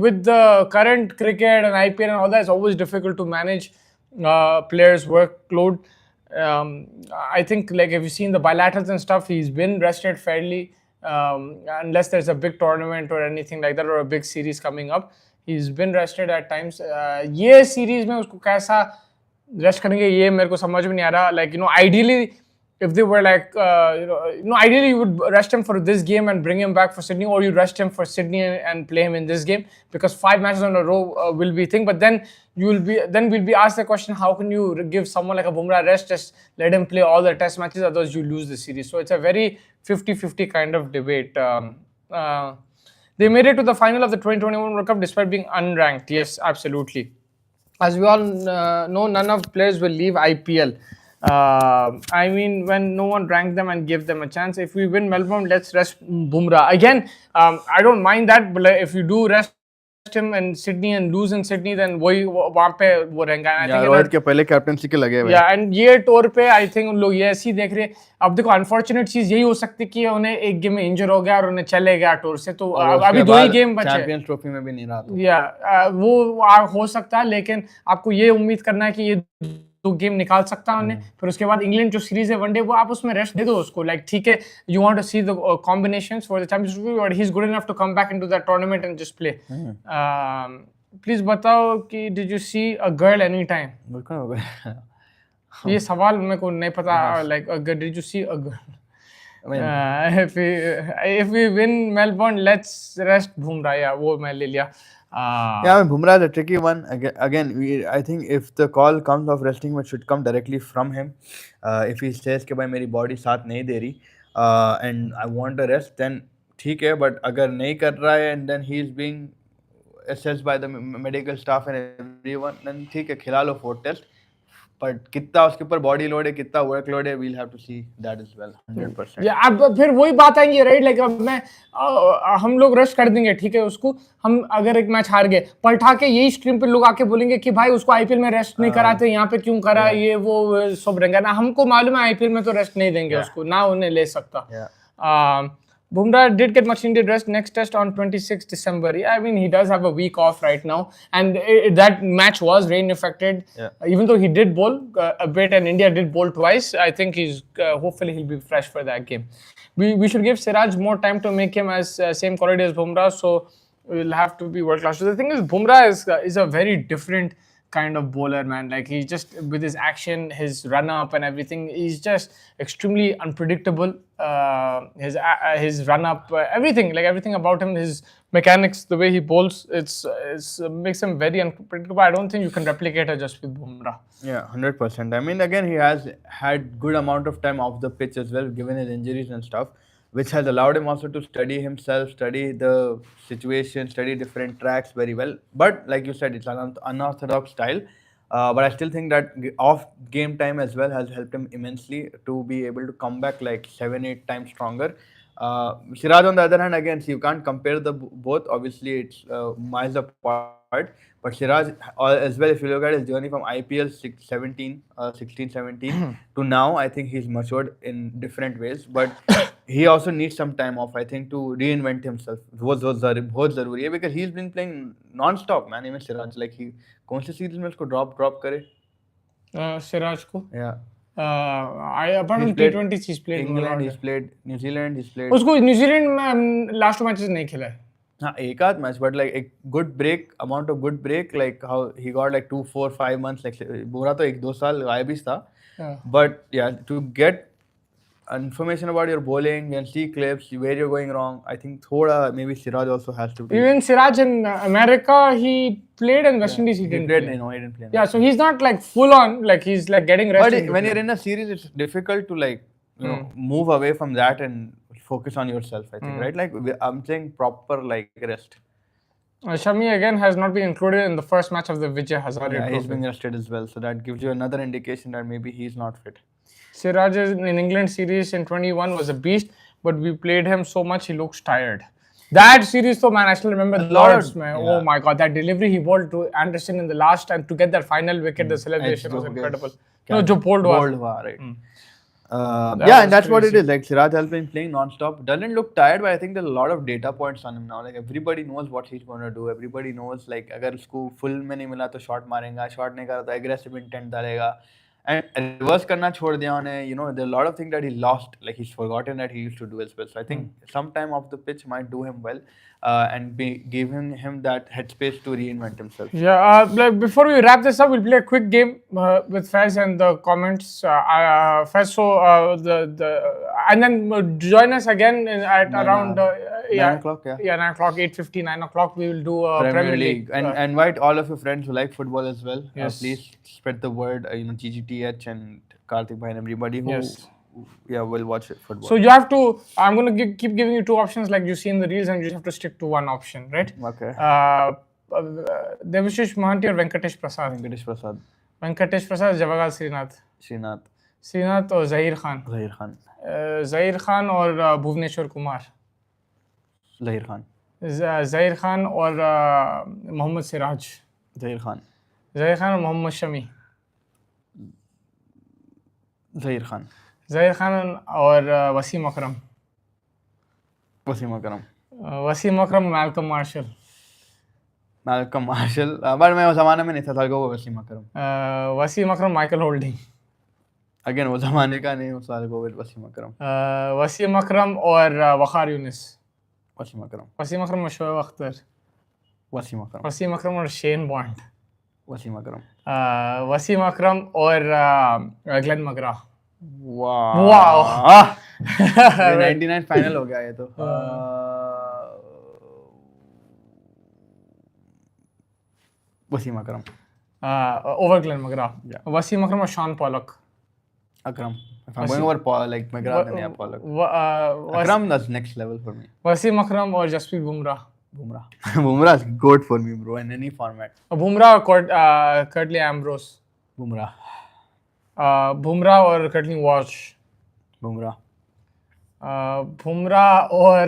with the current cricket and IPL and all that, it's always difficult to manage players' workload. I think like if you've seen the bilaterals and stuff, he's been rested fairly, unless there's a big tournament or anything like that, or a big series coming up. He's been rested at times. ये series में उसको कैसा rest करेंगे ये मेरे को समझ में नहीं आ रहा. Like ideally, if they were like ideally you would rest him for this game and bring him back for Sydney, or you rest him for Sydney and play him in this game, because 5 matches in a row will be thing. But then we'll be asked the question, how can you give someone like a Bumrah rest, just let him play all the test matches, otherwise you lose the series. So it's a very 50-50 kind of debate. They made it to the final of the 2021 World Cup despite being unranked. Yes, absolutely. As we all know, none of players will leave IPL. I mean, when no one ranked them and gave them a chance. If we win Melbourne, let's rest Bumrah again. I don't mind that, but like, if you do rest him in Sydney and lose in Sydney, then वहाँ पे वो रहेगा. I think Rohit के पहले captaincy के लगे हुए. Yeah, and ये टूर पे आई थिंक उन लोग ये ऐसे ही देख रहे हैं. अब देखो अनफॉर्चुनेट चीज यही हो सकती है कि उन्हें एक गेम में इंजर हो गया और उन्हें चले गया टूर से, तो अभी 2 ही गेम बचे. चैंपियंस ट्रॉफी में भी नहीं रहा. या वो हो सकता है, लेकिन आपको ये उम्मीद करना है कि ये 2 गेम निकाल सकता है उन्हें. फिर उसके बाद इंग्लैंड जो सीरीज है वनडे, वो आप उसमें रेस्ट दे दो उसको. लाइक ठीक है, you want to see the combinations for the champions trophy, but he is good enough to come back into that tournament and just play. Please बताओ कि did you see a girl any time? बिल्कुल हो गया. ये सवाल मेरे को नहीं पता. Like did you see a girl? if we win Melbourne, let's rest Bumrah. Yeah, वो मैं ले लिया. Yeah, I mean, Bumrah is a tricky one. Again, I think if the call comes of resting, it should come directly from him. If he says कि भाई मेरी body साथ नहीं दे रही and I want a rest, then ठीक है. But अगर नहीं कर रहा है and then he is being assessed by the medical staff and everyone, then ठीक है, खिला लो 4 टेस्ट. बट कितना उसके ऊपर बॉडी लोड है, कितना वर्क लोड है, we'll have to see that as well. 100%. या अब फिर वही बात आएंगी, राइट? लाइक अब हम लोग रश कर देंगे, ठीक है, उसको हम अगर एक मैच हार गए, पलटा के यही स्ट्रीम पे लोग आके बोलेंगे कि भाई उसको आईपीएल में रेस्ट नहीं कराते, यहाँ पे क्यों करा, ये वो सब रहेंगे ना. हमको मालूम है आईपीएल में तो रेस्ट नहीं देंगे उसको, ना उन्हें ले सकता. Bumrah did get much needed rest. Next test on 26th December. Yeah, I mean, he does have a week off right now. And that match was rain affected. Yeah. Even though he did bowl a bit and India did bowl twice, I think he's hopefully he'll be fresh for that game. We should give Siraj more time to make him as same quality as Bumrah. So we'll have to be world class. So the thing is, Bumrah is a very different kind of bowler, man. Like, he just, with his action, his run up and everything, he's just extremely unpredictable. His run up, everything about him, his mechanics, the way he bowls, it's makes him very unpredictable. I don't think you can replicate it just with Bumrah. Yeah, 100%. I mean, again, he has had good amount of time off the pitch as well, given his injuries and stuff, which has allowed him also to study himself, study the situation, study different tracks very well. But like you said, it's an unorthodox style. But I still think that off game time as well has helped him immensely to be able to come back like 7-8 times stronger. Siraj, on the other hand, again, so you can't compare the both. Obviously, it's miles apart. But Siraj, as well, if you look at his journey from IPL 16-17 to now, I think he's matured in different ways. But he also needs some time off, I think, to reinvent himself. बहुत ज़रूरी है, because he's been playing non-stop, man. Even Siraj, like, he कौन से series में उसको drop करे? Siraz को? Yeah. Apart from T20s, he's played England, he's played New Zealand, he's played. उसको न्यूजीलैंड में लास्ट मैचेस नहीं खेला है. हाँ, एक आध match, but like a good break, amount of good break, like how he got like 2, 4, 5 months. Like बुरा तो 1-2 साल गायब ही था. But yeah, to get information about your bowling and see clips where you're going wrong, I think thoda maybe Siraj also has to be. Even Siraj in America, he played, and West Indies he didn't play. No, he didn't play. Yeah, so he's not like full on, like he's like getting rest. But when you're in a series, it's difficult to like move away from that and focus on yourself, I think, right? Like I'm saying proper like rest. Shami again has not been included in the first match of the Vijay Hazare Yeah, Trophy. he's been rested as well, so that gives you another indication that maybe he's not fit. Siraj in England series in 21 was a beast, but we played him so much he looks tired. That series though, man, I still remember the Lords, man. Yeah. Oh my God, that delivery he bowled to Anderson in the last and to get that final wicket, the celebration was incredible. No, jo bowled was. Right. Yeah, and that's crazy. What it is. Like Siraj has been playing non-stop. Doesn't look tired, but I think there's a lot of data points on him now. Like everybody knows what he's going to do. Everybody knows like अगर उसको full में नहीं मिला तो shot मारेगा, shot नहीं करा तो aggressive intent डालेगा. And reverse करना छोड़ दिया उन्हें. You know, there are a lot of things that he lost. Like he's forgotten that he used to do as well. So I think some time off the pitch might do him well. And give him that headspace to reinvent himself. Yeah, like before we wrap this up, we'll play a quick game with Faiz and the comments. Faiz, so and then join us again at around 9 o'clock. Yeah, 9 o'clock, 8:50, 9 o'clock. We will do Premier League. And invite all of your friends who like football as well. Yes. Please spread the word. GGTH and Karthik Bhai and everybody who. Yes. Yeah, we'll watch it football. So you have to. I'm gonna keep giving you two options like you see in the reels, and you just have to stick to one option, right? Okay. Devashish Mohanty or Venkatesh Prasad? Venkatesh Prasad. Venkatesh Prasad, Javagal Srinath. Srinath. सीना तो जहीर खान और भुवनेश्वर कुमार. जहीर खान जहीर खान और मोहम्मद सिराज. जहीर खान और मोहम्मद शमी. जहीर खान और वसीम अकरम. वसीम अकरम Malcolm martial. But मैं उस जमाने में नहीं था, को वसीम अकरम. वसीम अकरम माइकल होल्डिंग. अगेन वो जमाने का नहीं, उस साल को वसीम अकरम. वसीम अकरम और वखार यूनिस. वसीम अकरम और शोएब अख्तर. वसीम अकरम और शेन बॉन्ड. वसीम अकरम वसीम अकरम और ग्लेन मगरा. वाह 99 फाइनल हो गया ये तो. Wasim Akram over Glenn McGrath. Wasim Akram और Shaun Pollock. Akram. If I'm going over like McGrath and yeah, Pollock. Akram, that's next level for me. Wasim Akram और Jasprit Bumrah. Bumrah is good for me, bro, in any format. Bumrah और Curtly Ambrose. Bumrah और Curtly wash. Bumrah और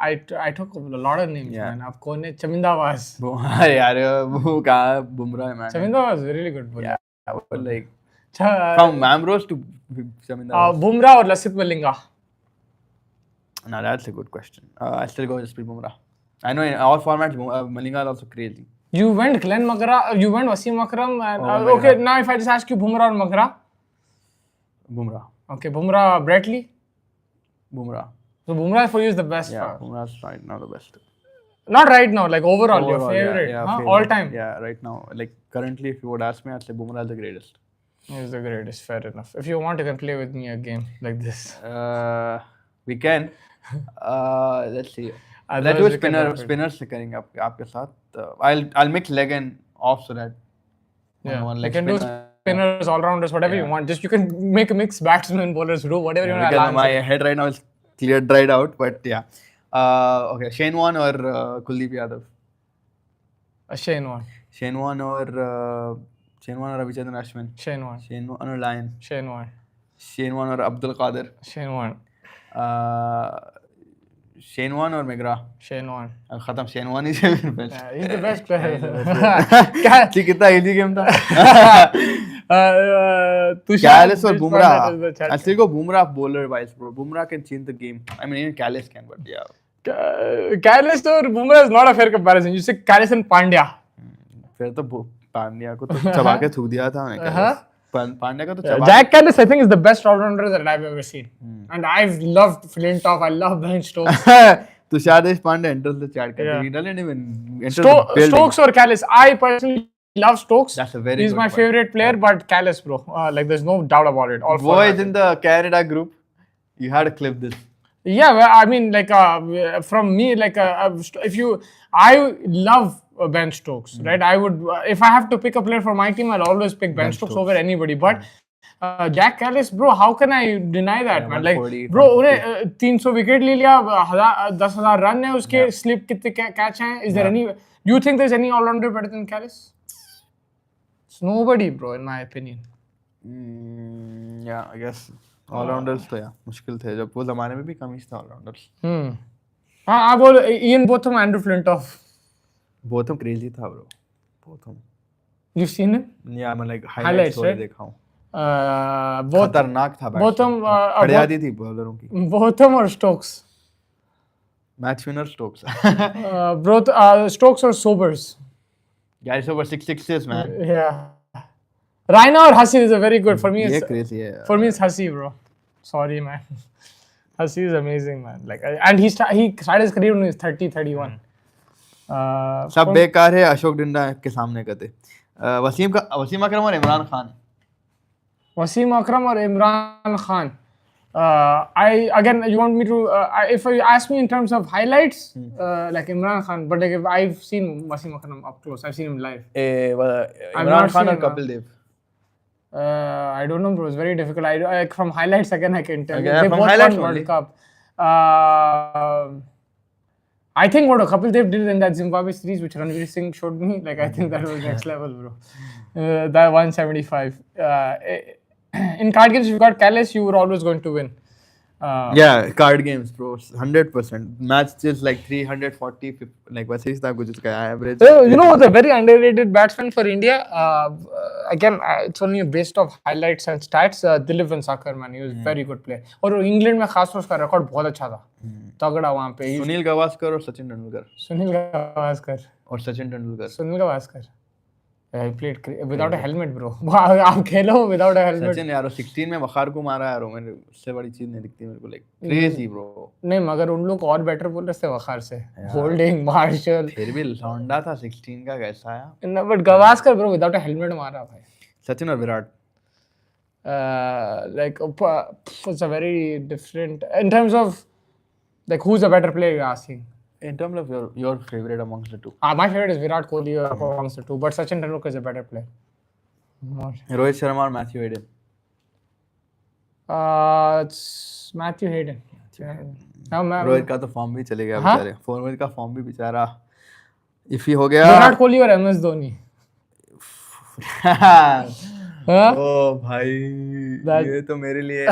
I took a lot of names, man. आप कौन है? चमिंदावास. यार वो कहाँ Bumrah है, man. चमिंदावास is really good bowler. Yeah, but like from Ambrose to Chamindawaz. Bumrah और Lasith Malinga. Now that's a good question. I still go with Jasprit Bumrah. I know in all formats Malinga is also crazy. You went Glenn Magra, you went Wasim Akram, and okay. Now if I just ask you Bumrah or Magra? Bumrah. Okay, Bumrah, Bradley. Bumrah. So Bumrah for you is the best. Yeah, Bumrah's right now the best. Not right now, like overall your favorite, favorite. All time. Yeah, right now. Like currently, if you would ask me, I'd say Bumrah is the greatest. He's the greatest. Fair enough. If you want, you can play with me a game like this. We can. Let's see. Let's do spinners से करेंगे आपके साथ. I'll mix leg and off so that. Yeah. You can do spinners, all rounders, whatever you want. Just you can make a mix, batsmen, bowlers, do whatever you want. Because my head right now is dried out, but yeah. Okay, Shane Warne or Kuldeep Yadav. Shane Warne. Shane Warne or Ravichandran Ashwin. Shane Warne or Lyon. Shane Warne or Abdul Qadir. Shane Warne or McGrath. Shane Warne. खत्म. Shane Warne is the best. He's the best player. कितना easy game था. Callis or Bumrah. I still go Bumrah bowler wise, bro. Bumrah can change the game. I mean even Callis can, but yeah. Callis or Bumrah is not a fair comparison. You say Callis and Pandya. फिर तो पांड्या को तो चबा के थूक दिया था उन्होंने. पांड्या का तो चबा. Jack Callis I think is the best all-rounder that I've ever seen. And I've loved Flintoff. I love Ben Stokes. Tushar Deshpande enters the chat. He doesn't even enter Stokes or Callis. I personally love Stokes. That's a very He's good my point. favorite player, but Callis, bro. Like there's no doubt about it. All boys in the Canada group, you had to clip this. Yeah, well, I mean, like from me, like if you, I love Ben Stokes, right? I would, if I have to pick a player for my team, I'll always pick Ben Stokes over anybody. But Jack Callis, bro, how can I deny that, man? Like, bro, उन्हें 300 wicket ले लिया, 10,000 run है उसके, slip कितने catch हैं? Is there any? Do you think there's any all-rounder better than Callis? It's nobody, bro, in my opinion. Yeah, I guess. Allrounders तो यार मुश्किल थे जब वो जमाने में भी कम ही थे ऑलराउंडर्स. हाँ आप बोल Ian Botham Andrew Flintoff. Botham crazy था bro. Botham you seen him? या मैं लाइक हाइलाइट्स थोड़े देखा हूँ. खतरनाक था. बोथम फड़ियादी थी बॉलरों की. बोथम और Stokes. Match winner Stokes. Bro Stokes और Sobers. Guys over 6 man. Yeah. Raina or Hasi is a very good for me. It's crazy. Yeah. For me, it's Hasi, bro. Sorry, man. Hasi is amazing, man. Like, and he started his career when he was 30, 31. सब बेकार है अशोक डिंडा के सामने कहते. वसीम अकरम और इमरान खान. वसीम अकरम और Imran Khan. You want me to? If you ask me in terms of highlights, like Imran Khan, but like if I've seen Wasim Akram up close, I've seen him live. Imran Khan or Kapil Dev? I don't know, bro. It's very difficult. From highlights again, I can tell. Okay, they from both highlights won World Cup. I think what Kapil Dev did in that Zimbabwe series, which Ranveer Singh showed me, like I think that was next level, bro. That 175. In card games, if you got careless, you were always going to win. Yeah, card games, bro. 100%. Match is like 340, 50, like वैसे ही था कुछ उसका average. You know, the very underrated batsman for India. Again, it's only based off highlights and stats. Dilip Venkar, man, he was very good player. और England में खासकर उसका record बहुत अच्छा था. तगड़ा वहाँ पे. सुनील गावस्कर और सचिन तेंदुलकर. सुनील गावस्कर और Sachin Tendulkar. Sunil Gavaskar. I played without a helmet, bro. आप खेलो without a helmet. सचिन यार 16 में वखार को मारा यार, मैंने उससे बड़ी चीज नहीं दिखती मेरे को, लाइक क्रेजी ब्रो. नहीं मगर उन लोग और बेटर बोल रहे थे वखार से. होल्डिंग मार्शल फिर भी लौंडा था 16 का, कैसा आया. But Gavaskar bro without a helmet मारा भाई. सचिन और Virat. Like it's a very different in terms of like who's a better player you're asking. In terms of your favorite amongst the two. My favorite is Virat Kohli amongst the two, but Sachin Tendulkar is a better player. Rohit Sharma और Matthew Hayden. It's Matthew Hayden. Rohit का तो form भी चले गया बेचारे. रोहित का form भी बेचारा इफी हो गया. विराट कोहली और MS धोनी. ओ भाई ये तो मेरे लिए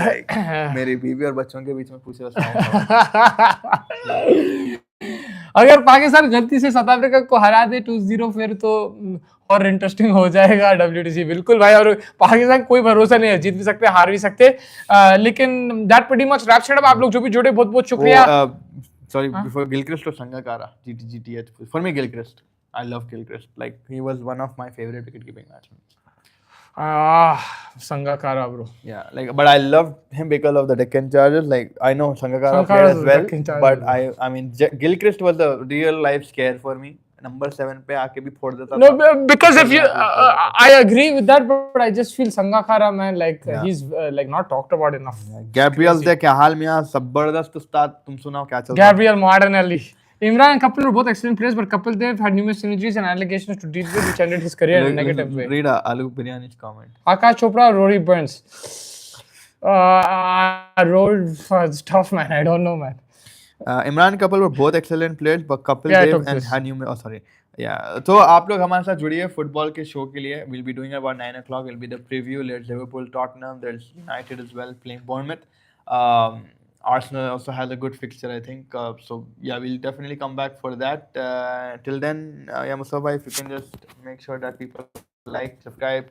मेरी बीवी और बच्चों के बीच में पूछे अगर पाकिस्तान गलती से साउथ अफ्रीका को हरा दे 2-0 फिर तो और इंटरेस्टिंग हो जाएगा WTC. बिल्कुल भाई. और पाकिस्तान कोई भरोसा नहीं है, जीत भी सकते हार भी सकते. लेकिन that pretty much wraps it up. आप लोग जो भी जुड़े बहुत बहुत शुक्रिया. Sorry, before Gilchrist or Sangakkara, GTGTH. For me, Gilchrist. I love Gilchrist. Like he was one of my favorite wicket-keeping batsmen. Sangakkara, bro. Yeah, like but I loved him because of the Deccan Chargers. Like I know Sangakkara played as well, but I mean Gilchrist was the real life scare for me. Number 7 पे आके भी फोड़ देता. No, because if you, I agree with that, but I just feel Sangakkara, man, like he's like not talked about enough. Gabriel दे क्या हाल मियां, जबरदस्त उस्ताद. तुम सुनाओ क्या चल रहा है? Gabriel Martinelli. Imran and Kapil were both excellent players, but Kapil Dev had numerous injuries and allegations to deal with, which ended his career in a negative way. Read Aloo Biryani's comment. Akash Chopra, Rory Burns. Rory was tough, man. I don't know, man. Imran and Kapil were both excellent players, but Kapil Dev and had numerous. Oh, sorry. Yeah. तो आप लोग हमारे साथ जुड़िए football के show के लिए. We'll be doing about 9 o'clock. Will be the preview. There's Liverpool, Tottenham. There's United as well playing Bournemouth. Arsenal also has a good fixture, I think. So yeah, we'll definitely come back for that. Till then, yeah, Mustafa, if you can just make sure that people like, subscribe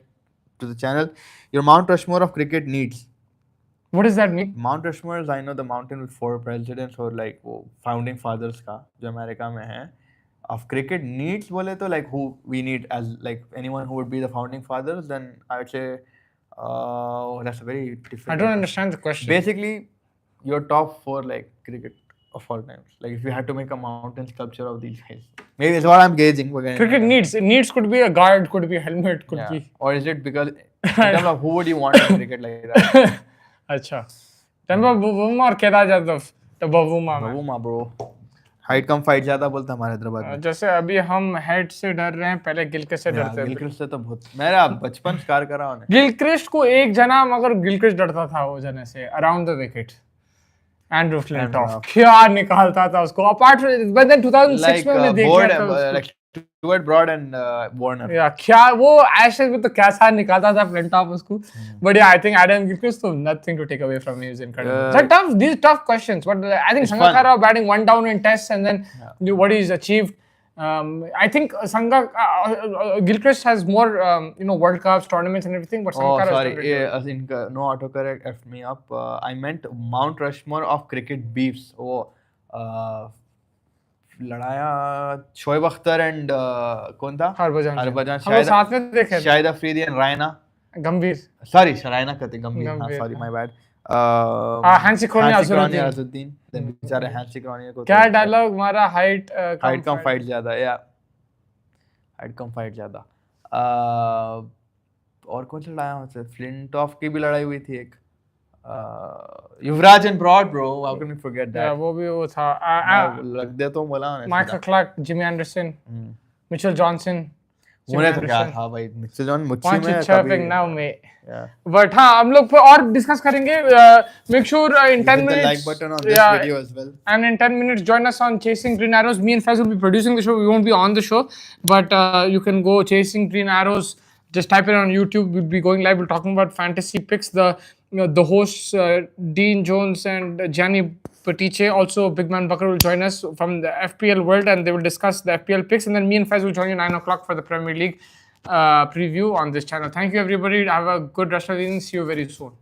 to the channel. Your Mount Rushmore of cricket needs. What does that mean? Mount Rushmore is, I know, the mountain with 4 presidents or like वो founding fathers का जो America में है. Of cricket needs बोले तो like who we need as like anyone who would be the founding fathers, then I would say that's a very different. I don't understand the question. Basically, your top 4 like cricket of all times. Like if you had to make a mountain sculpture of these guys, maybe it's what I'm gauging. Cricket needs could be a guard, could be a helmet, could be. Or is it because in terms of who would you want in cricket like that? अच्छा. Temba Bavuma और केदार जाधव. तो Bavuma bro. Height कम fight ज्यादा बोलता हमारे हैदराबाद में. जैसे अभी हम हेड से डर रहे हैं, पहले गिलक्रिस्ट से डरते थे. गिलक्रिस्ट से तो बहुत मेरा बचपन स्कार करा उन्हें. गिलक्रिस्ट को एक जना मगर गिलक्रिस्ट डरता था वो जने से around the wicket. Andrew Flintoff क्या निकालता था उसको. अपार्ट बट देन 2006 में मैंने देखा था Stuart Broad and Warner. Yeah, क्या वो एशेज में तो कैसा निकालता था फ्लिंटॉफ उसको. But yeah, I think Adam Gilchrist, so nothing to take away from him, is incredible. So tough, these tough questions. But I think Sangakkara batting 1 down in tests and then what he's achieved. I think Gilchrist has more, World Cups, tournaments and everything. But Sangakkara is sorry, no autocorrect F me up. I meant Mount Rushmore of cricket beefs. लड़ाया Shoaib Akhtar and कौन था? हरभजन साथ में देखे. Shahid Afridi and Raina गंभीर. Sorry Raina कहते गंभीर. हां sorry my bad. Hansie Azharuddin. Then बेचारे हैंसी क्रॉनिया को क्या डायलॉग मारा. हाइट कम फाइट ज्यादा. या हाइट कम फाइट ज्यादा. और कौन सा लड़ाया वहां से? फ्लिंटॉफ की भी लड़ाई हुई थी एक. Yuvraj and Broad bro, how can we forget that. वो भी वो था. लग दे तो बोला उन्हें. Michael Clarke, Jimmy Anderson, Mitchell Johnson. उन्हें तो क्या था भाई. मिचेल जॉन मुच्छी में कभी नाउ में. बट हाँ हम लोग और डिस्कस करेंगे. Make sure in 10 minutes like button on this video as well, and in 10 minutes join us on Chasing Green Arrows. Me and Faiz will be producing the show. We won't be on the show, but you can go Chasing Green Arrows just type it on YouTube. We'll be going live. We're talking about fantasy picks. The hosts Dean Jones and Gianni Patice, also Big Man Bakar, will join us from the FPL world, and they will discuss the FPL picks. And then me and Faiz will join you 9 o'clock for the Premier League preview on this channel. Thank you, everybody. Have a good rest of the evening. See you very soon.